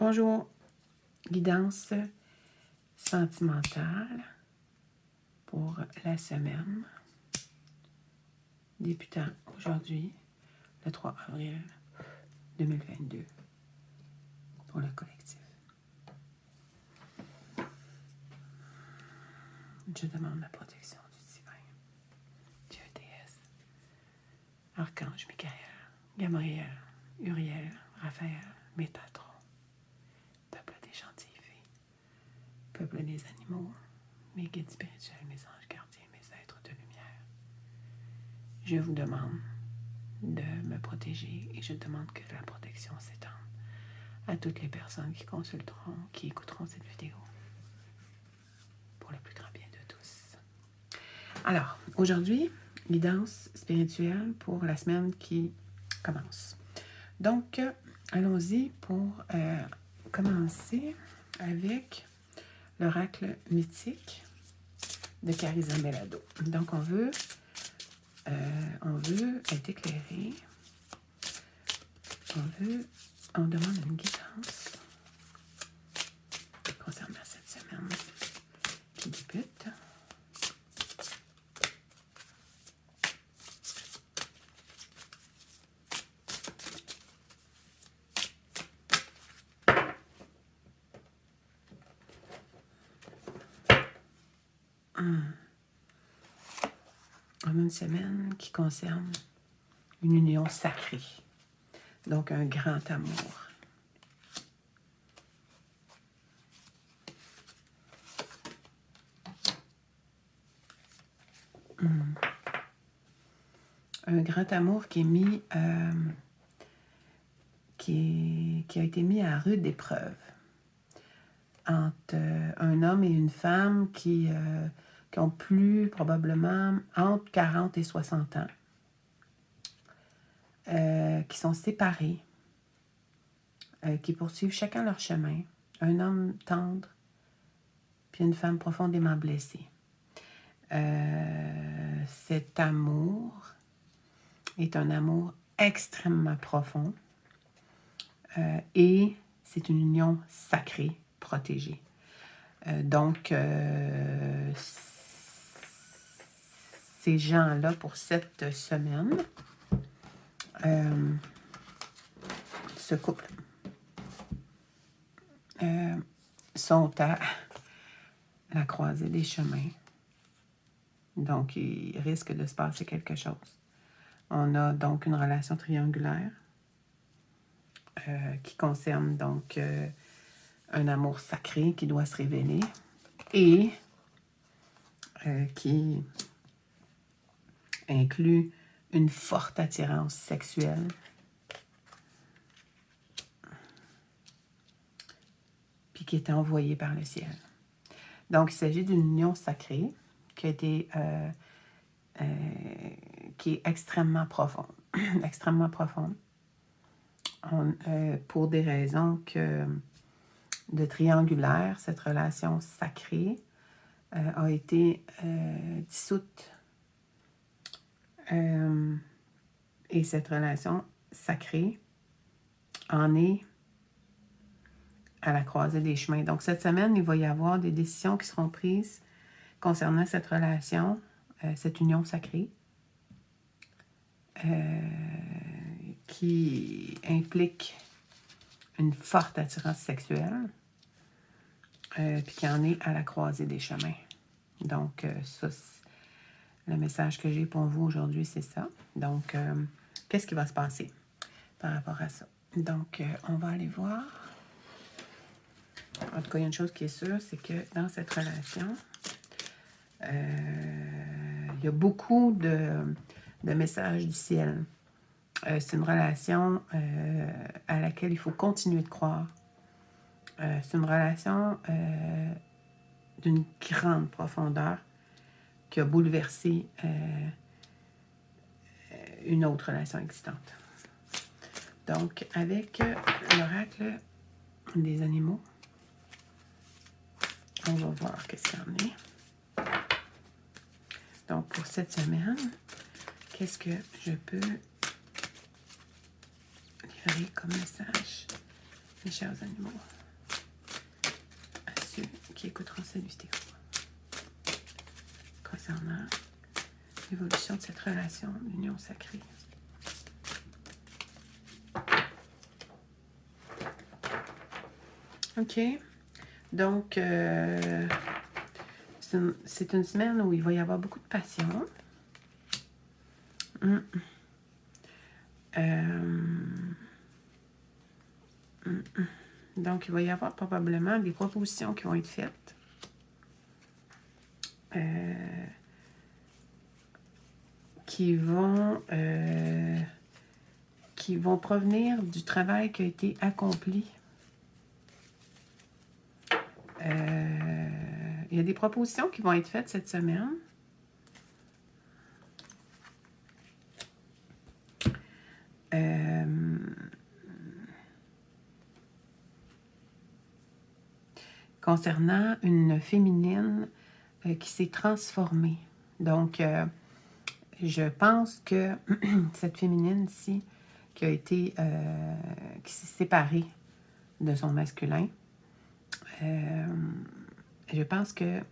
Bonjour, guidance sentimentale pour la semaine débutant aujourd'hui, le 3 avril 2022, pour le collectif. Je demande la protection du divin, Dieu, déesse, Archange Michael, Gabriel, Uriel, Raphaël, Métatron, peuple des gentils filles, peuple des animaux, mes guides spirituels, mes anges gardiens, mes êtres de lumière. Je vous demande de me protéger et je demande que la protection s'étende à toutes les personnes qui consulteront, qui écouteront cette vidéo pour le plus grand bien de tous. Alors, aujourd'hui, guidance spirituelle pour la semaine qui commence. Donc, allons-y pour commencer avec l'oracle mythique de Carissa Melado. Donc, on veut être éclairé. On demande une guidance concernant cette semaine qui débute. On a une semaine qui concerne une union sacrée, donc un grand amour. Un grand amour qui est mis, qui a été mis à rude épreuve entre un homme et une femme qui ont plus probablement entre 40 et 60 ans, qui sont séparés, qui poursuivent chacun leur chemin. Un homme tendre, puis une femme profondément blessée. Cet amour est un amour extrêmement profond et c'est une union sacrée, protégée. Donc, ces gens-là, pour cette semaine, ce couple, sont à la croisée des chemins. Donc, il risque de se passer quelque chose. On a donc une relation triangulaire qui concerne donc un amour sacré qui doit se révéler et qui inclut une forte attirance sexuelle puis qui est envoyée par le ciel. Donc, il s'agit d'une union sacrée qui a été qui est extrêmement profonde. Extrêmement profonde. Pour des raisons de triangulaire, cette relation sacrée a été dissoute. Et cette relation sacrée en est à la croisée des chemins. Donc, cette semaine, il va y avoir des décisions qui seront prises concernant cette relation, cette union sacrée, qui implique une forte attirance sexuelle, puis qui en est à la croisée des chemins. Donc, ça, le message que j'ai pour vous aujourd'hui, c'est ça. Donc, qu'est-ce qui va se passer par rapport à ça? Donc, on va aller voir. En tout cas, il y a une chose qui est sûre, c'est que dans cette relation, il y a beaucoup de messages du ciel. C'est une relation à laquelle il faut continuer de croire. C'est une relation d'une grande profondeur qui a bouleversé une autre relation existante. Donc, avec l'oracle des animaux, on va voir qu'est-ce qu'il y en est. Donc, pour cette semaine, qu'est-ce que je peux livrer comme message Mes chers animaux, à ceux qui écouteront cette vidéo, concernant l'évolution de cette relation d'union sacrée. OK. Donc, c'est une semaine où il va y avoir beaucoup de passion. Donc, il va y avoir probablement des propositions qui vont être faites. Qui vont provenir du travail qui a été accompli. Il y a des propositions qui vont être faites cette semaine. Concernant une féminine qui s'est transformée. Donc, je pense que cette féminine-ci qui s'est séparée de son masculin, je pense que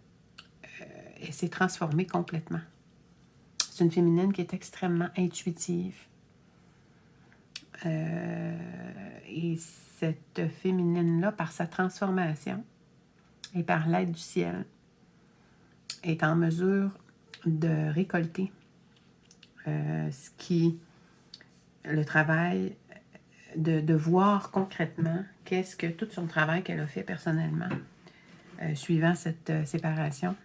elle s'est transformée complètement. C'est une féminine qui est extrêmement intuitive. Et cette féminine-là, par sa transformation et par l'aide du ciel, est en mesure de récolter le travail, de voir concrètement qu'est-ce que tout son travail qu'elle a fait personnellement, suivant cette séparation,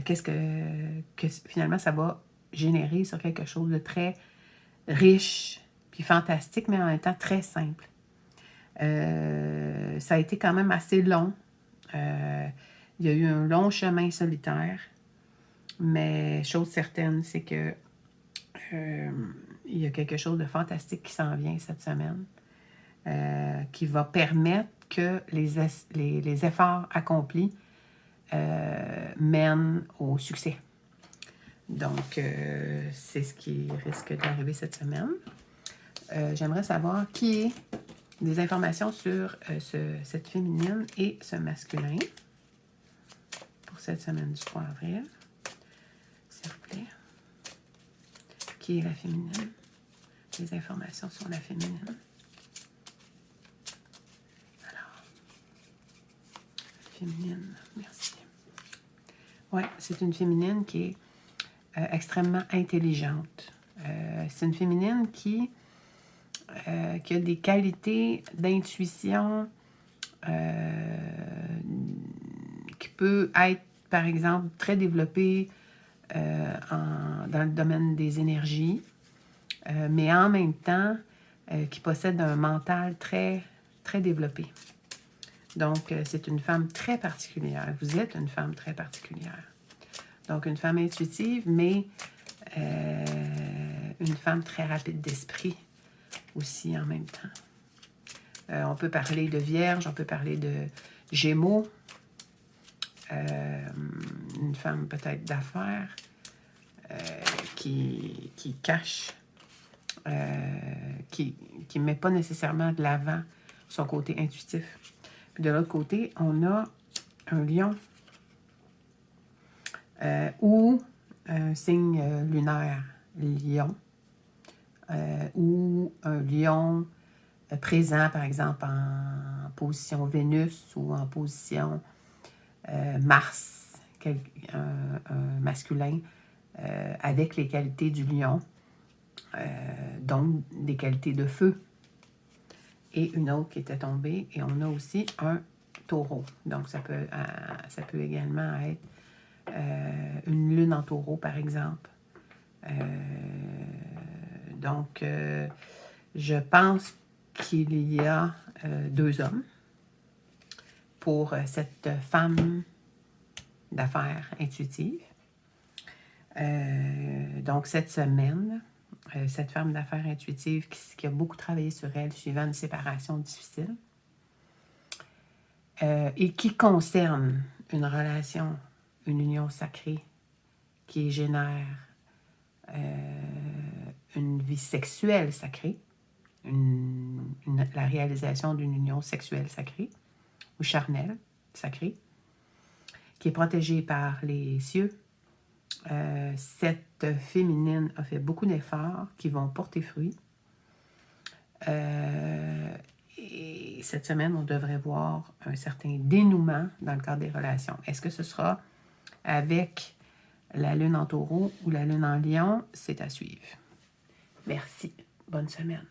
qu'est-ce que finalement ça va générer sur quelque chose de très riche, puis fantastique, mais en même temps très simple. Ça a été quand même assez long. Il y a eu un long chemin solitaire, mais chose certaine, c'est que il y a quelque chose de fantastique qui s'en vient cette semaine, qui va permettre que les efforts accomplis mènent au succès. Donc, c'est ce qui risque d'arriver cette semaine. J'aimerais savoir qui est des informations sur cette féminine et ce masculin pour cette semaine du 3 avril. S'il vous plaît. Qui est la féminine? Des informations sur la féminine. Alors, féminine, merci. Oui, c'est une féminine qui est extrêmement intelligente. C'est une féminine qui a des qualités d'intuition qui peut être, par exemple, très développée dans le domaine des énergies, mais en même temps, qui possède un mental très, très développé. Donc, c'est une femme très particulière. Vous êtes une femme très particulière. Donc, une femme intuitive, mais une femme très rapide d'esprit aussi en même temps. On peut parler de Vierge, on peut parler de Gémeaux, une femme peut-être d'affaires qui cache, qui ne met pas nécessairement de l'avant son côté intuitif. Puis de l'autre côté, on a un lion ou un signe lunaire, lion, ou un lion présent, par exemple, en position Vénus ou en position Mars, un masculin avec les qualités du lion, donc des qualités de feu. Et une autre qui était tombée, et on a aussi un taureau. Donc, ça peut également être une lune en taureau, par exemple. Donc, je pense qu'il y a 2 hommes pour cette femme d'affaires intuitive. Donc, cette semaine, cette femme d'affaires intuitive qui a beaucoup travaillé sur elle suivant une séparation difficile et qui concerne une relation, une union sacrée qui génère une vie sexuelle sacrée. la réalisation d'une union sexuelle sacrée ou charnelle sacrée, qui est protégée par les cieux. Cette féminine a fait beaucoup d'efforts qui vont porter fruit. Et cette semaine, on devrait voir un certain dénouement dans le cadre des relations. Est-ce que ce sera avec la lune en taureau ou la lune en lion? C'est à suivre. Merci. Bonne semaine.